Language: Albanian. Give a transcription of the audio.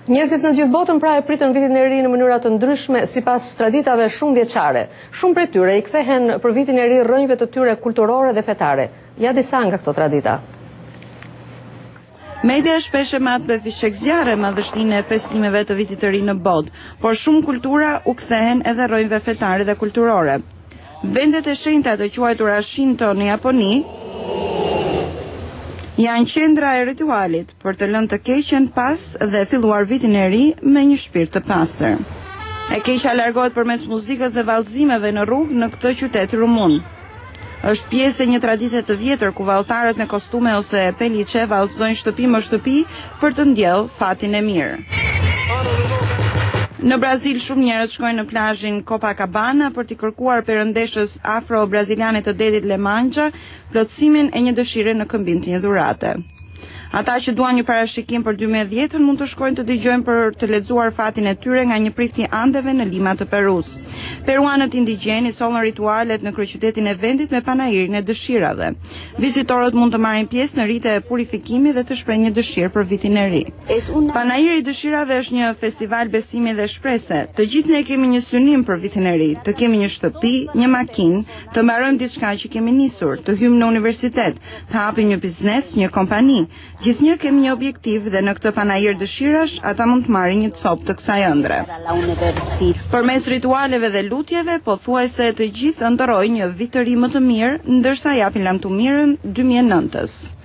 Njerëzit në gjithë botën pra e pritën vitin e ri në mënyra të ndryshme sipas traditave shumë vjeçare. Shumë prej tyre i kthehen për vitin e ri rrënjve të tyre kulturore dhe fetare. Ja disa nga këto tradita. Media shpesh e mat me fishek zjarre madhështinë e festimeve të vitit të ri në botë, por shumë kultura u kthehen edhe rrënjve fetare dhe kulturore. Vendet e shenjta të quajtura Shinto në Japoni janë qendra e ritualit për të lënë të keqen pas dhe filluar vitin e ri me një shpirt të pastër. E keqja largohet përmes muzikës dhe vallëzimeve në rrugë në këtë qytet rumun. Është pjesë e një tradite të vjetër ku vallëtarët me kostume ose peliçe vallëzojnë shtëpi më shtëpi për të ndjellë fatin e mirë. Në Brazil shumë njerëz shkojnë në plazhin Copacabana për t'i kërkuar perëndeshës afro-braziliane të detit Lemanja plotësimin e një dëshire në këmbim të një dhurate. Ata që duan një parashikim për 2010 mund të shkojnë të dëgjojnë për të lexuar fatin e tyre nga një prift i Andeve në Lima të Perus. Peruanët indigjeni solën ritualet në kryeqytetin e vendit me panairin e dëshirave. Vizitorët mund të marrin pjesë në rite e purifikimit dhe të shprehin një dëshirë për vitin e ri. Panairi i dëshirave është një festival besimi dhe shprese. Të gjithë ne kemi një synim për vitin e ri, të kemi një shtëpi, një makinë, të mbarojmë diçka që kemi nisur, të hyjmë në universitet, të hapim një biznes, një kompani. Gjithnjë kemi një objektiv dhe në këtë panair dëshirash, ata mund të marrin një copë të kësaj ëndre. Përmes ritualeve dhe lutjeve, pothuajse të gjithë ëndërrojnë një vit të ri më të mirë, ndërsa japin lamtumirën 2009-s.